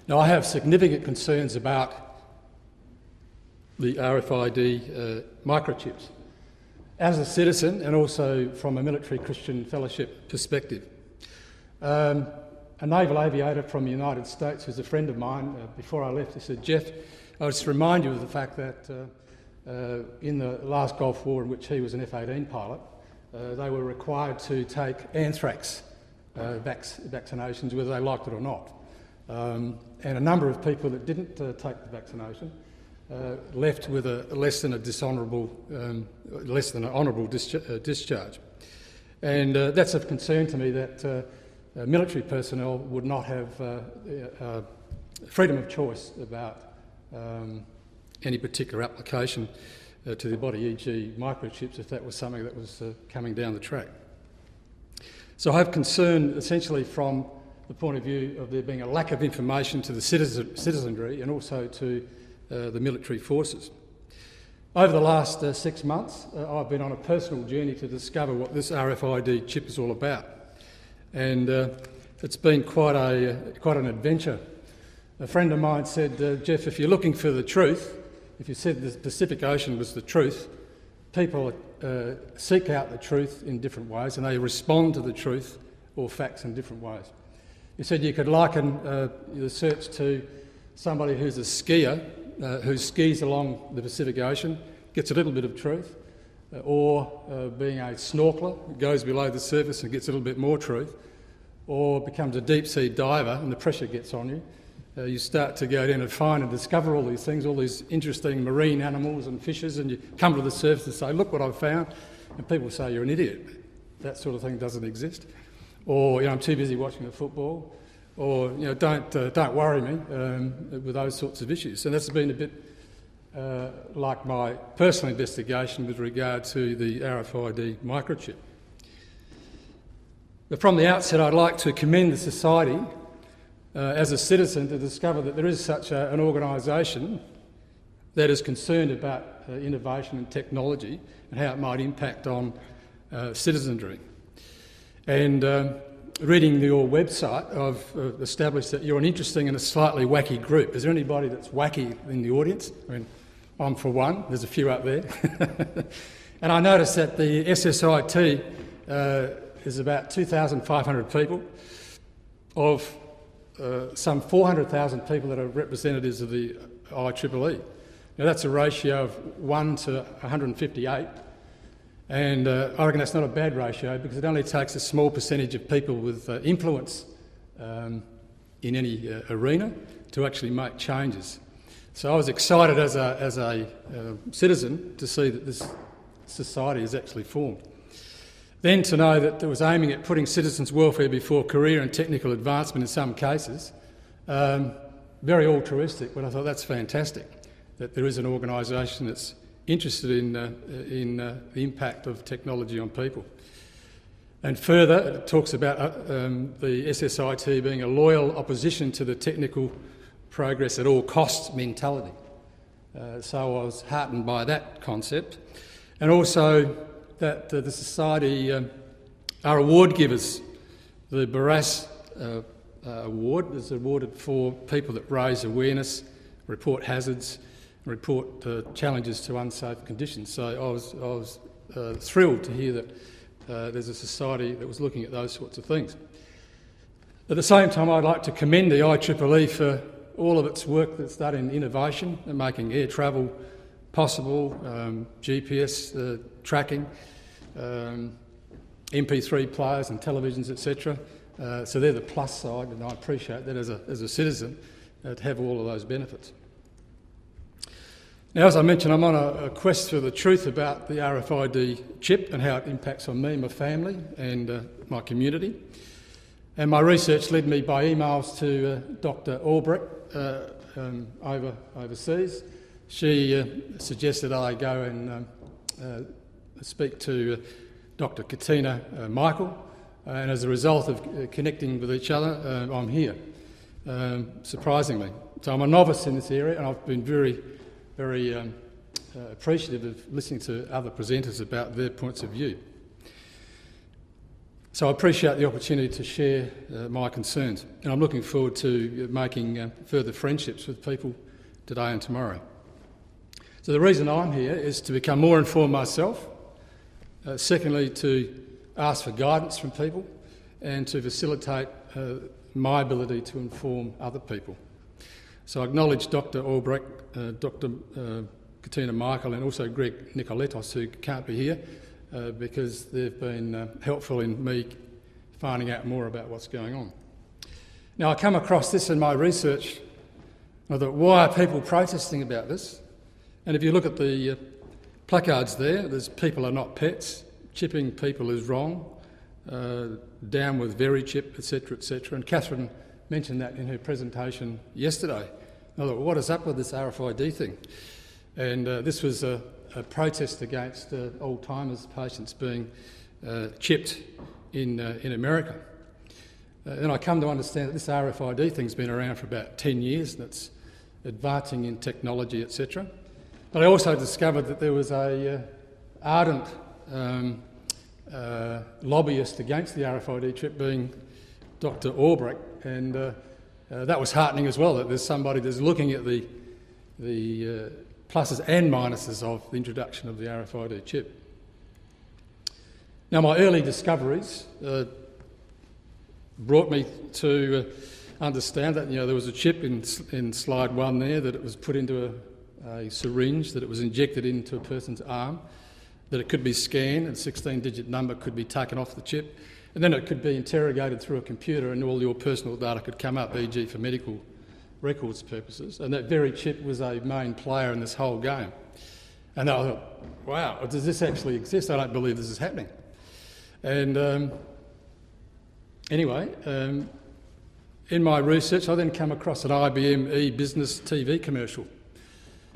Now, I have significant concerns about the RFID microchips as a citizen and also from a military Christian fellowship perspective. A naval aviator from the United States who's a friend of mine, before I left, he said, "Geoff, I'll just remind you of the fact that in the last Gulf War in which he was an F-18 pilot, they were required to take anthrax vaccinations whether they liked it or not. And a number of people that didn't take the vaccination left with a less than an honourable discharge. And that's of concern to me that military personnel would not have freedom of choice about any particular application to the body, e.g. microchips, if that was something that was coming down the track. So I have concern essentially from the point of view of there being a lack of information to the citizenry and also to the military forces. Over the last 6 months, I've been on a personal journey to discover what this RFID chip is all about. And it's been quite an adventure. A friend of mine said, "Geoff, if you're looking for the truth, if you said the Pacific Ocean was the truth, people seek out the truth in different ways and they respond to the truth or facts in different ways." He said you could liken the search to somebody who's a skier who skis along the Pacific Ocean, gets a little bit of truth, or being a snorkeler, goes below the surface and gets a little bit more truth, or becomes a deep-sea diver and the pressure gets on you. You start to go down and find and discover all these things, all these interesting marine animals and fishes, and you come to the surface and say, "Look what I've found," and people say you're an idiot. That sort of thing doesn't exist. Or, "I'm too busy watching the football," or, "Don't worry me," with those sorts of issues. And that's been a bit like my personal investigation with regard to the RFID microchip. But from the outset, I'd like to commend the society as a citizen to discover that there is such an organisation that is concerned about innovation and technology and how it might impact on citizenry. And reading your website, I've established that you're an interesting and a slightly wacky group. Is there anybody that's wacky in the audience? I mean, I'm for one. There's a few up there. And I noticed that the SSIT is about 2,500 people. Of some 400,000 people that are representatives of the IEEE. Now that's a ratio of 1 to 158, and I reckon that's not a bad ratio because it only takes a small percentage of people with influence in any arena to actually make changes. So I was excited as a citizen to see that this society is actually formed. Then to know that it was aiming at putting citizens' welfare before career and technical advancement in some cases, very altruistic, but I thought that's fantastic, that there is an organisation that's interested in the impact of technology on people. And further, it talks about the SSIT being a loyal opposition to the technical progress at all costs mentality. So I was heartened by that concept. And also that the society are award givers. The Barras Award is awarded for people that raise awareness, report hazards, report challenges to unsafe conditions. So I was thrilled to hear that there's a society that was looking at those sorts of things. At the same time, I'd like to commend the IEEE for all of its work that's done in innovation and making air travel possible, GPS tracking, MP3 players and televisions, etc. So they're the plus side, and I appreciate that as a citizen to have all of those benefits. Now, as I mentioned, I'm on a quest for the truth about the RFID chip and how it impacts on me, my family and my community. And my research led me by emails to Dr. Albrecht overseas. She suggested I go and speak to Dr. Katina Michael, and as a result of connecting with each other, I'm here, surprisingly. So I'm a novice in this area, and I've been very appreciative of listening to other presenters about their points of view. So I appreciate the opportunity to share my concerns, and I'm looking forward to making further friendships with people today and tomorrow. So the reason I'm here is to become more informed myself, secondly to ask for guidance from people, and to facilitate my ability to inform other people. So I acknowledge Dr Albrecht, Dr Katina Michael and also Greg Nicoletos, who can't be here, because they've been helpful in me finding out more about what's going on. Now, I come across this in my research. I thought, why are people protesting about this? And if you look at the placards there's people are not pets, chipping people is wrong, down with very chip, etc., etc. And Catherine mentioned that in her presentation yesterday. I thought, well, what is up with this RFID thing? And this was a protest against Alzheimer's patients being chipped in America. And I come to understand that this RFID thing's been around for about 10 years and it's advancing in technology, etc. But I also discovered that there was a ardent lobbyist against the RFID chip, being Dr Albrecht, and that was heartening as well, that there's somebody that's looking at the pluses and minuses of the introduction of the RFID chip. Now, my early discoveries brought me to understand that there was a chip in slide 1 there, that it was put into a syringe, that it was injected into a person's arm, that it could be scanned and 16-digit number could be taken off the chip, and then it could be interrogated through a computer and all your personal data could come up, e.g. for medical records purposes, and that very chip was a main player in this whole game. And I thought, wow, does this actually exist? I don't believe this is happening. And anyway, in my research I then come across an IBM e-business TV commercial.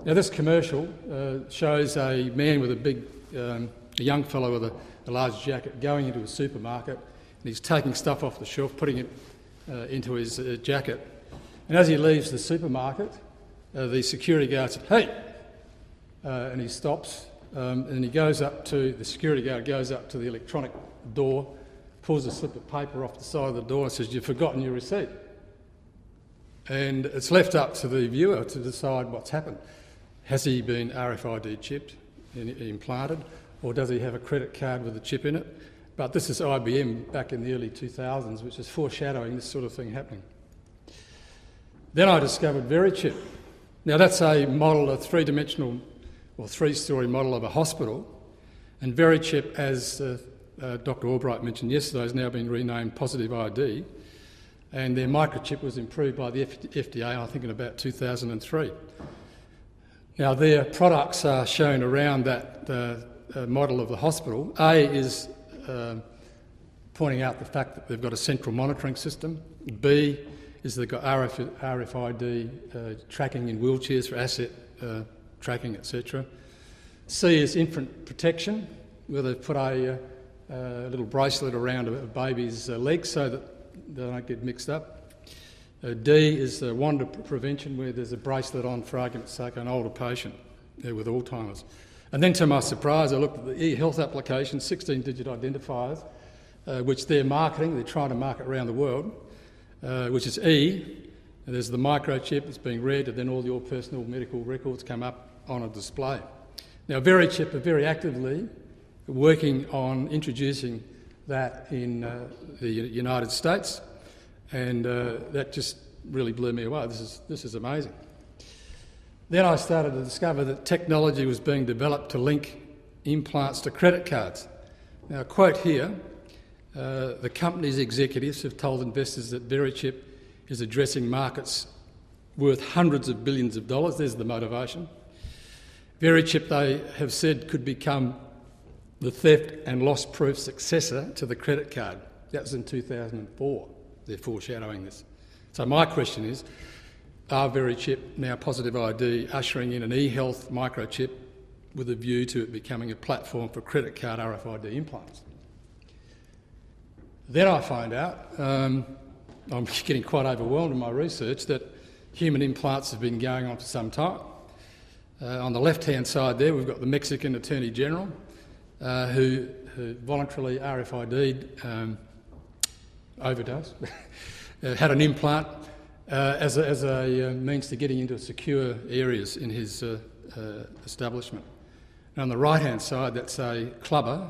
Now this commercial shows a man with a young fellow with a large jacket going into a supermarket, and he's taking stuff off the shelf, putting it into his jacket. And as he leaves the supermarket, the security guard said, "Hey!" And he stops, and the security guard goes up to the electronic door, pulls a slip of paper off the side of the door and says, "You've forgotten your receipt." And it's left up to the viewer to decide what's happened. Has he been RFID chipped, implanted, or does he have a credit card with a chip in it? But this is IBM back in the early 2000s, which is foreshadowing this sort of thing happening. Then I discovered VeriChip. Now that's a model, a three-dimensional or three-storey model of a hospital, and VeriChip, as Dr Albright mentioned yesterday, has now been renamed Positive ID, and their microchip was improved by the FDA, I think in about 2003. Now their products are shown around that model of the hospital. A is pointing out the fact that they've got a central monitoring system. B is they've got RFID tracking in wheelchairs for asset tracking, etc. C is infant protection, where they've put a little bracelet around a baby's legs so that they don't get mixed up. D is wander prevention, where there's a bracelet on, for argument's sake, an older patient with Alzheimer's. And then to my surprise, I looked at the e-health application, 16-digit identifiers, which they're marketing, they're trying to market around the world, which is E, and there's the microchip that's being read, and then all your personal medical records come up on a display. Now, VeriChip are very actively working on introducing that in the United States, and that just really blew me away. This is amazing. Then I started to discover that technology was being developed to link implants to credit cards. Now, a quote here, the company's executives have told investors that VeriChip is addressing markets worth hundreds of billions of dollars. There's the motivation. VeriChip, they have said, could become the theft and loss-proof successor to the credit card. That was in 2004. They're foreshadowing this. So my question is, are VeriChip, now Positive ID, ushering in an e-health microchip with a view to it becoming a platform for credit card RFID implants? Then I find out, I'm getting quite overwhelmed in my research, that human implants have been going on for some time. On the left-hand side there, we've got the Mexican Attorney General, who voluntarily RFID'd overdose, had an implant as a means to getting into secure areas in his establishment. And on the right-hand side, that's a clubber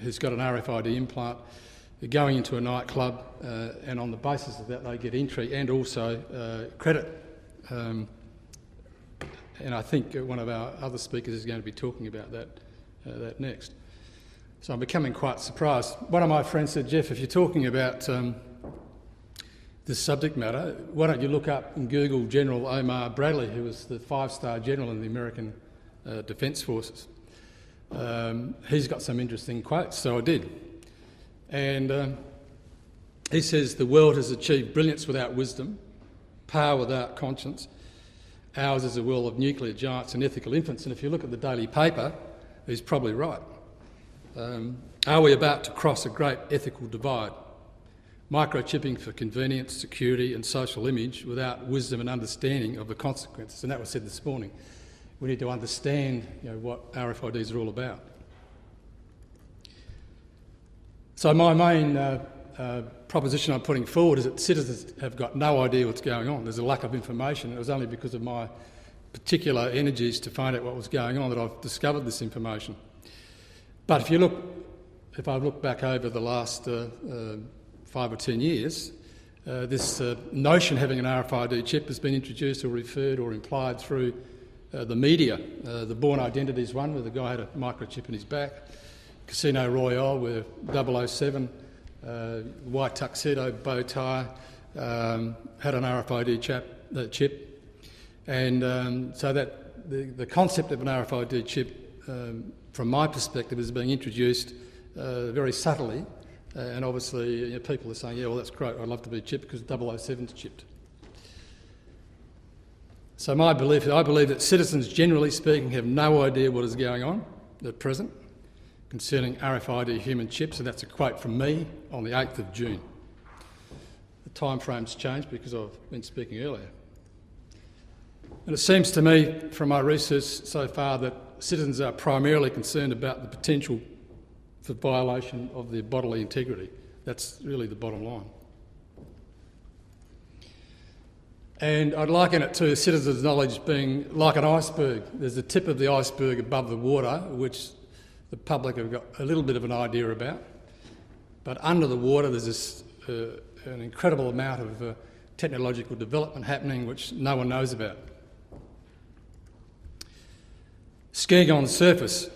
who's got an RFID implant. They're going into a nightclub, and on the basis of that, they get entry and also credit. And I think one of our other speakers is going to be talking about that next. So I'm becoming quite surprised. One of my friends said, Geoff, if you're talking about this subject matter, why don't you look up and Google General Omar Bradley, who was the 5-star general in the American Defence Forces. He's got some interesting quotes, so I did. And he says, the world has achieved brilliance without wisdom, power without conscience. Ours is a world of nuclear giants and ethical infants. And if you look at the daily paper, he's probably right. Are we about to cross a great ethical divide? Microchipping for convenience, security and social image without wisdom and understanding of the consequences. And that was said this morning. We need to understand what RFIDs are all about. So my main proposition I'm putting forward is that citizens have got no idea what's going on. There's a lack of information. It was only because of my particular energies to find out what was going on that I've discovered this information. But if I look back over the last 5 or 10 years, this notion having an RFID chip has been introduced or referred or implied through the media. The Born Identities one, where the guy had a microchip in his back. Casino Royale, where 007, white tuxedo, bow tie, had an RFID chip. And so that the concept of an RFID chip, from my perspective, is being introduced very subtly. And obviously people are saying, yeah, well, that's great, I'd love to be chipped because 007's chipped. So I believe that citizens, generally speaking, have no idea what is going on at present concerning RFID human chips, and that's a quote from me on the 8th of June. The time frame's changed because I've been speaking earlier. And it seems to me from my research so far that citizens are primarily concerned about the potential for violation of their bodily integrity. That's really the bottom line. And I'd liken it to citizens' knowledge being like an iceberg. There's the tip of the iceberg above the water, which the public have got a little bit of an idea about. But under the water there's this an incredible amount of technological development happening which no one knows about. Skiing on the surface,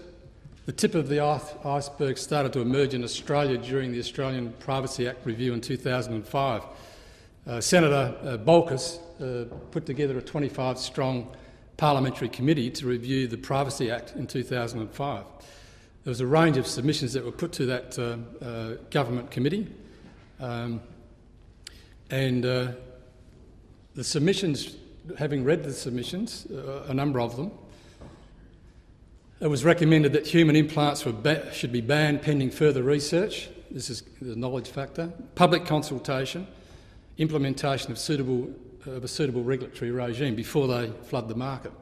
the tip of the iceberg started to emerge in Australia during the Australian Privacy Act review in 2005. Senator Bolkus put together a 25-strong parliamentary committee to review the Privacy Act in 2005. There was a range of submissions that were put to that government committee, and the submissions, having read the submissions, a number of them, it was recommended that human implants should be banned pending further research. This is the knowledge factor. Public consultation, implementation of a suitable regulatory regime before they flood the market.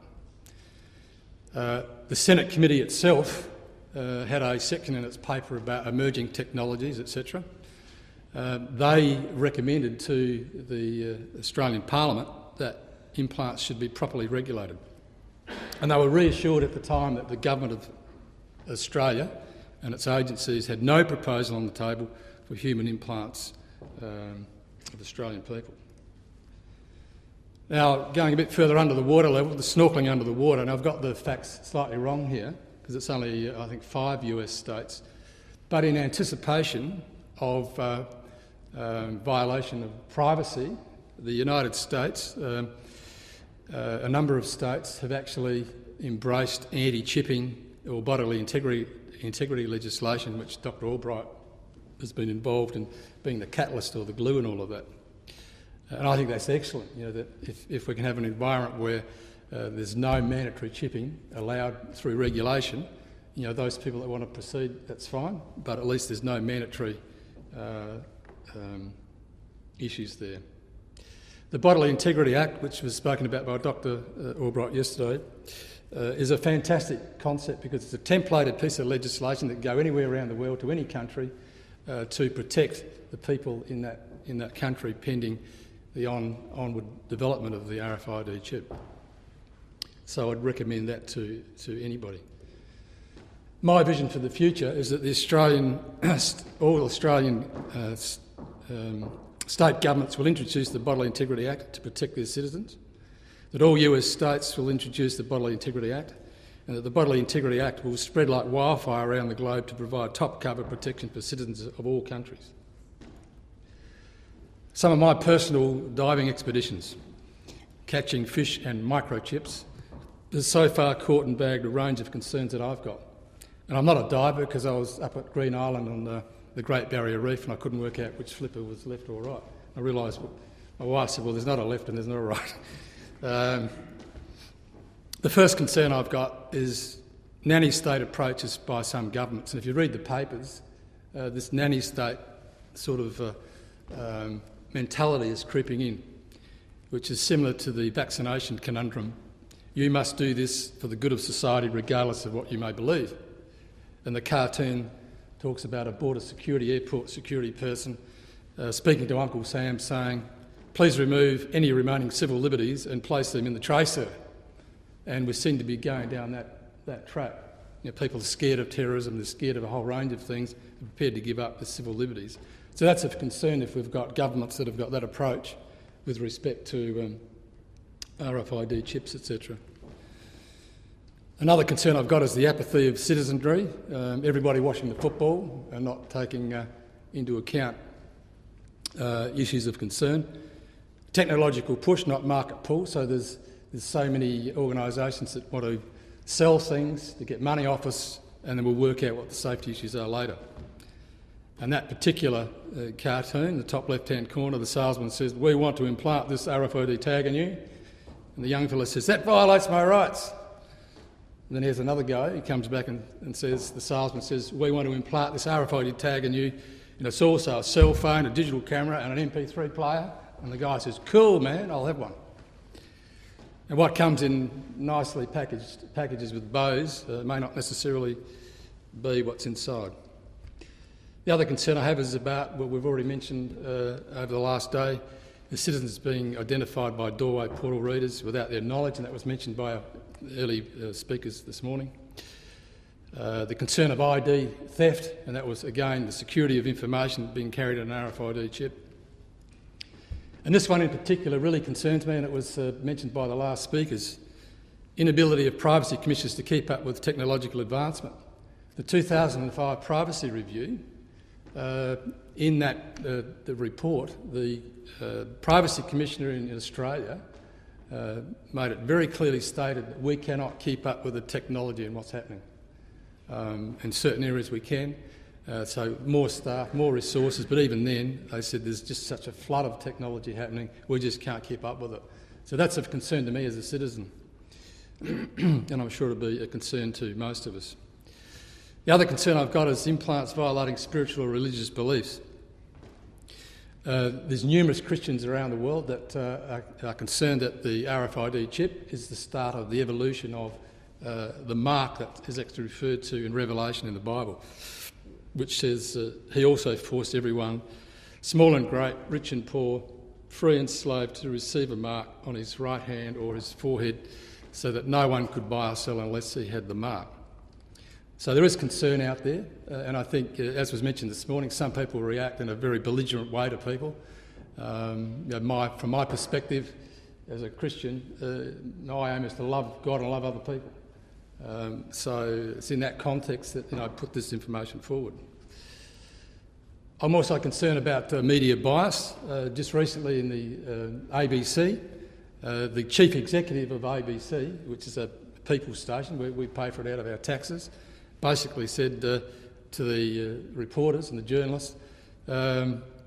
The Senate committee itself had a section in its paper about emerging technologies, etc. They recommended to the Australian Parliament that implants should be properly regulated. And they were reassured at the time that the Government of Australia and its agencies had no proposal on the table for human implants of Australian people. Now, going a bit further under the water level, the snorkelling under the water, and I've got the facts slightly wrong here because it's only, I think, 5 US states, but in anticipation of violation of privacy, the United States, a number of states have actually embraced anti-chipping or bodily integrity legislation, which Dr. Albright has been involved in being the catalyst or the glue in all of that. And I think that's excellent, that if we can have an environment where there's no mandatory chipping allowed through regulation, those people that want to proceed, that's fine, but at least there's no mandatory issues there. The Bodily Integrity Act, which was spoken about by Dr. Albright yesterday, is a fantastic concept because it's a templated piece of legislation that can go anywhere around the world to any country to protect the people in that country pending the onward development of the RFID chip. So I'd recommend that to anybody. My vision for the future is that all Australian state governments will introduce the Bodily Integrity Act to protect their citizens, that all US states will introduce the Bodily Integrity Act, and that the Bodily Integrity Act will spread like wildfire around the globe to provide top cover protection for citizens of all countries. Some of my personal diving expeditions, catching fish and microchips, has so far caught and bagged a range of concerns that I've got. And I'm not a diver because I was up at Green Island on the Great Barrier Reef and I couldn't work out which flipper was left or right. I realised, my wife said, well, there's not a left and there's not a right. The first concern I've got is nanny state approaches by some governments. And if you read the papers, this nanny state sort of mentality is creeping in, which is similar to the vaccination conundrum. You must do this for the good of society regardless of what you may believe. And the cartoon talks about a border security, airport security person speaking to Uncle Sam saying, please remove any remaining civil liberties and place them in the tracer. And we seem to be going down that track. You know, people are scared of terrorism, they're scared of a whole range of things, they're prepared to give up their civil liberties. So that's of concern if we've got governments that have got that approach with respect to RFID chips, etc. Another concern I've got is the apathy of citizenry, everybody watching the football and not taking into account issues of concern. Technological push, not market pull, so there's so many organisations that want to sell things to get money off us and then we'll work out what the safety issues are later. And that particular cartoon, the top left-hand corner, the salesman says, we want to implant this RFID tag in you. And the young fellow says, that violates my rights. And then here's another guy, he comes back and says, the salesman says, we want to implant this RFID tag in you, and it's also a cell phone, a digital camera and an MP3 player. And the guy says, cool man, I'll have one. And what comes in nicely packaged packages with bows may not necessarily be what's inside. The other concern I have is about what we've already mentioned over the last day, the citizens being identified by doorway portal readers without their knowledge, and that was mentioned by our early speakers this morning. The concern of ID theft, and that was again the security of information being carried on an RFID chip. And this one in particular really concerns me, and it was mentioned by the last speakers, inability of privacy commissioners to keep up with technological advancement. The 2005 Privacy Review, in that the report, the Privacy Commissioner in Australia made it very clearly stated that we cannot keep up with the technology and what's happening. In certain areas we can, so more staff, more resources, but even then they said there's just such a flood of technology happening, we just can't keep up with it. So that's of concern to me as a citizen, and I'm sure it'll be a concern to most of us. The other concern I've got is implants violating spiritual or religious beliefs. There's numerous Christians around the world that are concerned that the RFID chip is the start of the evolution of the mark that is actually referred to in Revelation in the Bible, which says he also forced everyone, small and great, rich and poor, free and slave, to receive a mark on his right hand or his forehead so that no one could buy or sell unless he had the mark. So there is concern out there, and I think, as was mentioned this morning, some people react in a very belligerent way to people. From my perspective, as a Christian, my aim is to love God and love other people. So it's in that context that I put this information forward. I'm also concerned about media bias. Just recently in the ABC, the chief executive of ABC, which is a people's station, we pay for it out of our taxes, basically said to the reporters and the journalists,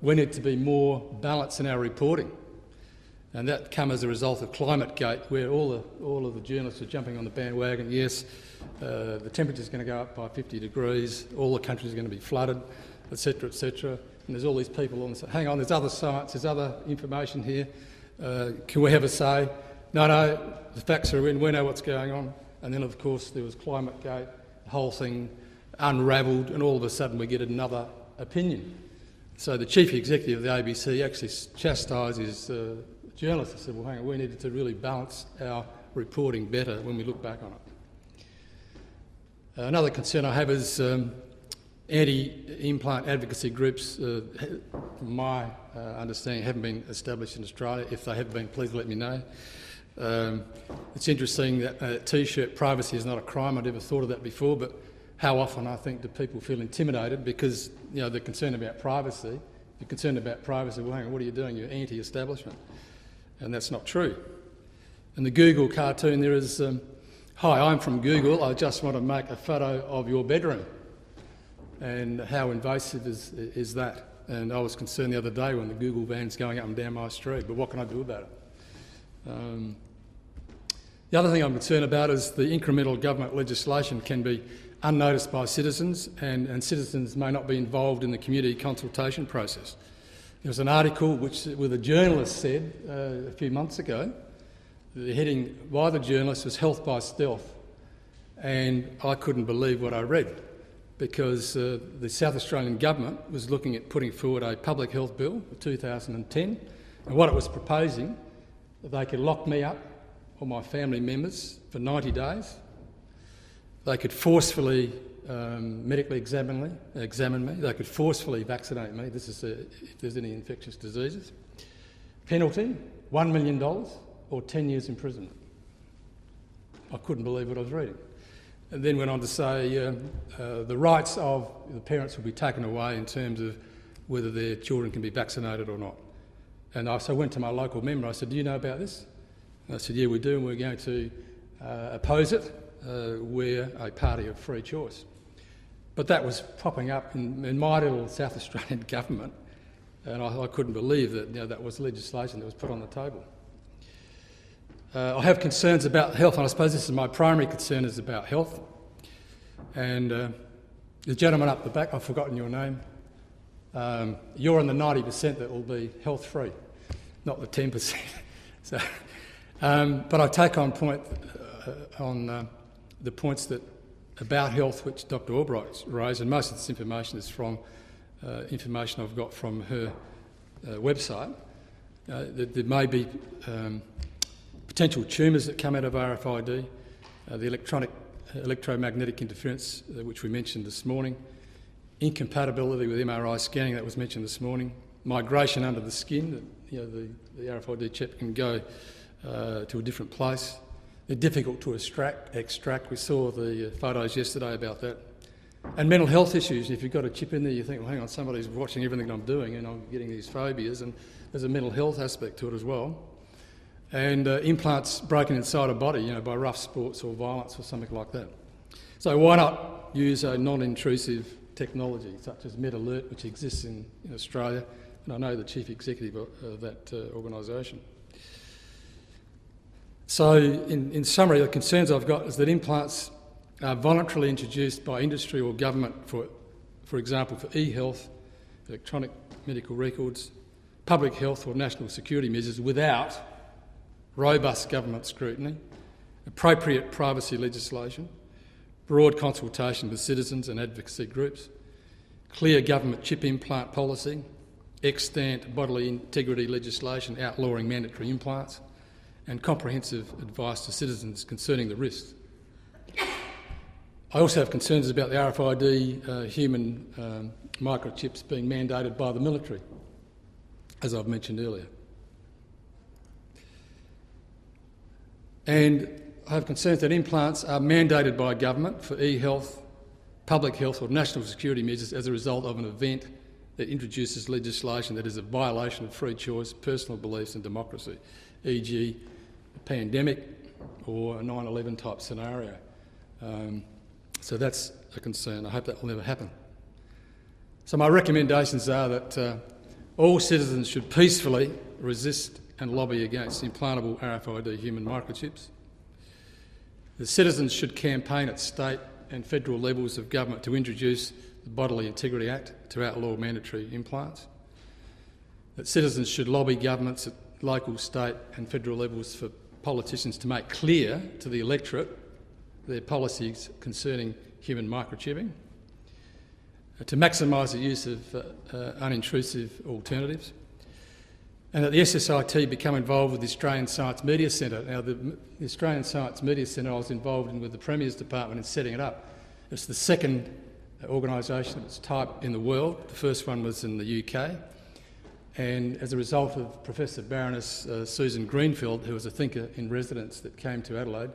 we need to be more balanced in our reporting. And that come as a result of ClimateGate, where all of the journalists are jumping on the bandwagon. Yes, the temperature's going to go up by 50 degrees, all the country's going to be flooded, etc., etc. And there's all these people on the side, hang on, there's other science, there's other information here. Can we have a say? No, the facts are in, we know what's going on. And then, of course, there was ClimateGate, the whole thing unravelled, and all of a sudden we get another opinion. So the chief executive of the ABC actually chastised his journalists and said, well, hang on, we needed to really balance our reporting better when we look back on it. Another concern I have is anti-implant advocacy groups, from my understanding, haven't been established in Australia. If they have been, please let me know. It's interesting that T-shirt privacy is not a crime. I'd never thought of that before, but how often, I think, do people feel intimidated because they're concerned about privacy? If you're concerned about privacy, well, hang on, what are you doing? You're anti-establishment. And that's not true. In the Google cartoon there is, hi, I'm from Google, I just want to make a photo of your bedroom. And how invasive is that? And I was concerned the other day when the Google van's going up and down my street, but what can I do about it? The other thing I'm concerned about is the incremental government legislation can be unnoticed by citizens, and citizens may not be involved in the community consultation process. There was an article where the journalist said a few months ago, the heading by the journalist was Health by Stealth, and I couldn't believe what I read, because the South Australian government was looking at putting forward a public health bill for 2010, and what it was proposing, that they could lock me up or my family members for 90 days. They could forcefully medically examine me. They could forcefully vaccinate me. This is if there's any infectious diseases. Penalty, $1 million or 10 years imprisonment. I couldn't believe what I was reading. And then went on to say the rights of the parents will be taken away in terms of whether their children can be vaccinated or not. And so I went to my local member. I said, do you know about this? And I said, yeah, we do, and we're going to oppose it. We're a party of free choice. But that was popping up in my little South Australian government, and I couldn't believe that that was legislation that was put on the table. I have concerns about health, and I suppose this is my primary concern, is about health. And the gentleman up the back, I've forgotten your name, you're in the 90% that will be health-free, not the 10%. So, but I take on point on the points about health which Dr Albright raised, and most of this information is from information I've got from her website. That there may be potential tumours that come out of RFID, the electromagnetic interference, which we mentioned this morning, incompatibility with MRI scanning, that was mentioned this morning, migration under the skin, that the RFID chip can go to a different place. They're difficult to extract. We saw the photos yesterday about that. And mental health issues. If you've got a chip in there, you think, well, hang on, somebody's watching everything I'm doing and I'm getting these phobias, and there's a mental health aspect to it as well. And implants broken inside a body, by rough sports or violence or something like that. So why not use a non-intrusive technology such as MedAlert, which exists in Australia, and I know the chief executive of that organisation. So in summary, the concerns I've got is that implants are voluntarily introduced by industry or government for example, for e-health, electronic medical records, public health or national security measures without robust government scrutiny, appropriate privacy legislation, broad consultation with citizens and advocacy groups, clear government chip implant policy, extant bodily integrity legislation outlawing mandatory implants, and comprehensive advice to citizens concerning the risks. I also have concerns about the RFID human microchips being mandated by the military, as I've mentioned earlier. And I have concerns that implants are mandated by government for e-health, public health or national security measures as a result of an event that introduces legislation that is a violation of free choice, personal beliefs and democracy, e.g. a pandemic or a 9/11 type scenario. So that's a concern. I hope that will never happen. So my recommendations are that all citizens should peacefully resist and lobby against implantable RFID human microchips. The citizens should campaign at state and federal levels of government to introduce the Bodily Integrity Act to outlaw mandatory implants. That citizens should lobby governments at local, state and federal levels for politicians to make clear to the electorate their policies concerning human microchipping. to maximise the use of unintrusive alternatives, and that the SSIT become involved with the Australian Science Media Centre. Now, the Australian Science Media Centre I was involved in with the Premier's Department in setting it up. It's the second organisation of its type in the world. The first one was in the UK, and as a result of Professor Baroness Susan Greenfield, who was a thinker in residence that came to Adelaide,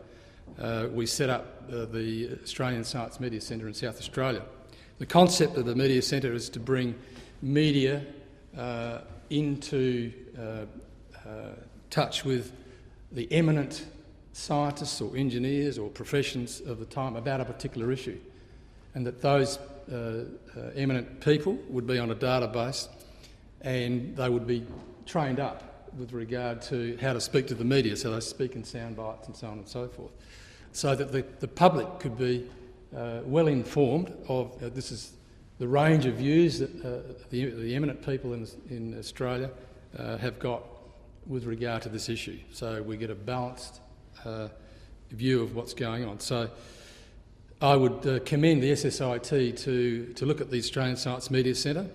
we set up the Australian Science Media Centre in South Australia. The concept of the Media Centre is to bring media into touch with the eminent scientists or engineers or professions of the time about a particular issue, and that those eminent people would be on a database and they would be trained up with regard to how to speak to the media, so they speak in sound bites and so on and so forth, so that the public could be well informed of this is the range of views that the eminent people in Australia have got with regard to this issue. So we get a balanced view of what's going on. So I would commend the SSIT to look at the Australian Science Media Centre.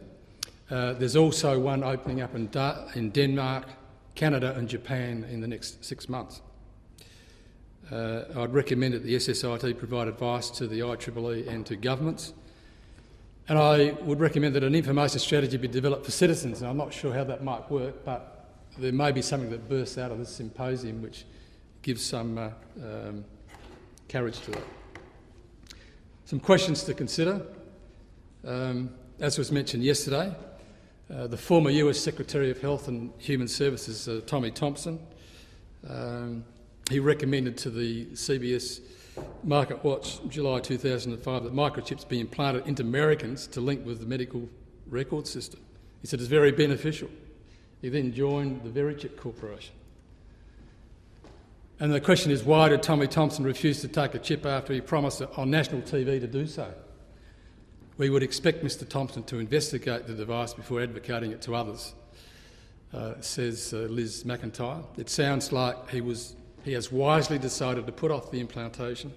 There's also one opening up in Denmark, Canada and Japan in the next 6 months. I'd recommend that the SSIT provide advice to the IEEE and to governments. And I would recommend that an information strategy be developed for citizens. And I'm not sure how that might work, but there may be something that bursts out of this symposium which gives some courage to it. Some questions to consider. As was mentioned yesterday, the former US Secretary of Health and Human Services, Tommy Thompson, he recommended to the CBS Market Watch, July 2005, that microchips be implanted into Americans to link with the medical record system. He said it's very beneficial. He then joined the Verichip Corporation. And the question is, why did Tommy Thompson refuse to take a chip after he promised on national TV to do so? We would expect Mr Thompson to investigate the device before advocating it to others, says Liz McIntyre. It sounds like he has wisely decided to put off the implantation,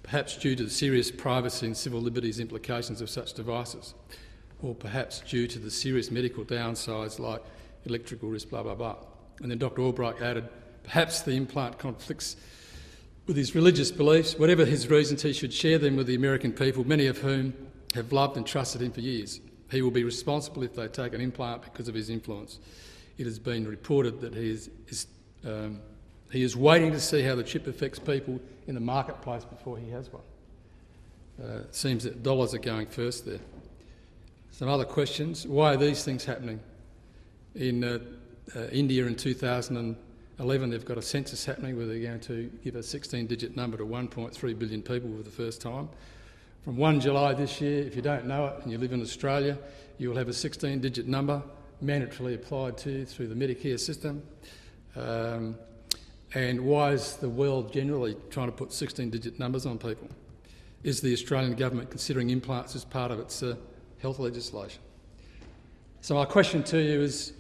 perhaps due to the serious privacy and civil liberties implications of such devices, or perhaps due to the serious medical downsides like electrical risk, blah, blah, blah. And then Dr Albright added, perhaps the implant conflicts with his religious beliefs. Whatever his reasons, he should share them with the American people, many of whom have loved and trusted him for years. He will be responsible if they take an implant because of his influence. It has been reported that he is waiting to see how the chip affects people in the marketplace before he has one. It seems that dollars are going first there. Some other questions. Why are these things happening? In India in 2011, they've got a census happening where they're going to give a 16-digit number to 1.3 billion people for the first time. From 1 July this year, if you don't know it and you live in Australia, you will have a 16-digit number mandatorily applied to you through the Medicare system. And why is the world generally trying to put 16-digit numbers on people? Is the Australian government considering implants as part of its health legislation? So my question to you is,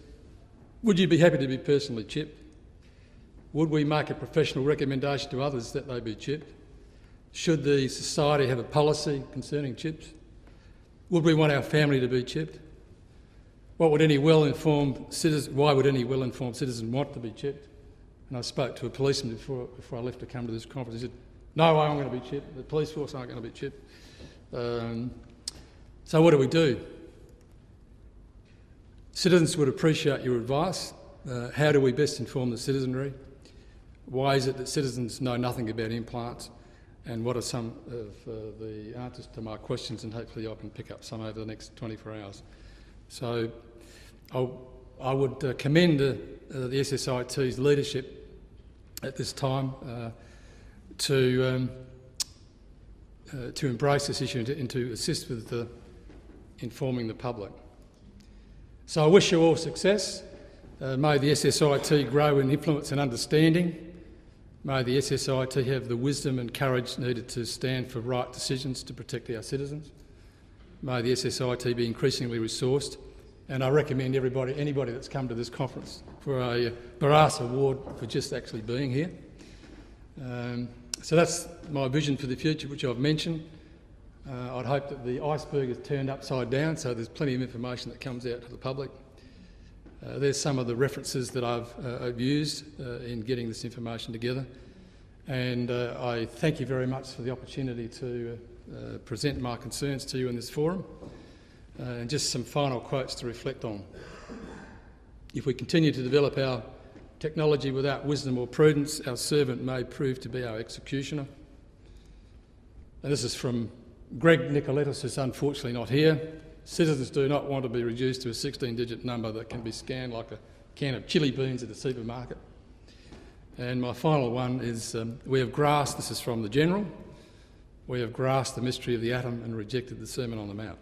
would you be happy to be personally chipped? Would we make a professional recommendation to others that they be chipped? Should the society have a policy concerning chips? Would we want our family to be chipped? What would any well-informed citizen? Why would any well-informed citizen want to be chipped? And I spoke to a policeman before I left to come to this conference. He said, "No way I'm going to be chipped. The police force aren't going to be chipped." So what do we do? Citizens would appreciate your advice. How do we best inform the citizenry? Why is it that citizens know nothing about implants? And what are some of the answers to my questions? And hopefully I can pick up some over the next 24 hours. So I would commend the SSIT's leadership at this time to embrace this issue and to assist with informing the public. So I wish you all success. May the SSIT grow in influence and understanding. May the SSIT have the wisdom and courage needed to stand for right decisions to protect our citizens. May the SSIT be increasingly resourced. And I recommend anybody that's come to this conference for a Barras Award for just actually being here. So that's my vision for the future, which I've mentioned. I'd hope that the iceberg is turned upside down, so there's plenty of information that comes out to the public. There's some of the references that I've used in getting this information together, and I thank you very much for the opportunity to present my concerns to you in this forum. And just some final quotes to reflect on. If we continue to develop our technology without wisdom or prudence, our servant may prove to be our executioner. And this is from Greg Nicoletis, who's unfortunately not here. Citizens do not want to be reduced to a 16-digit number that can be scanned like a can of chili beans at a supermarket. And my final one is, we have grasped, this is from the General, we have grasped the mystery of the atom and rejected the Sermon on the Mount.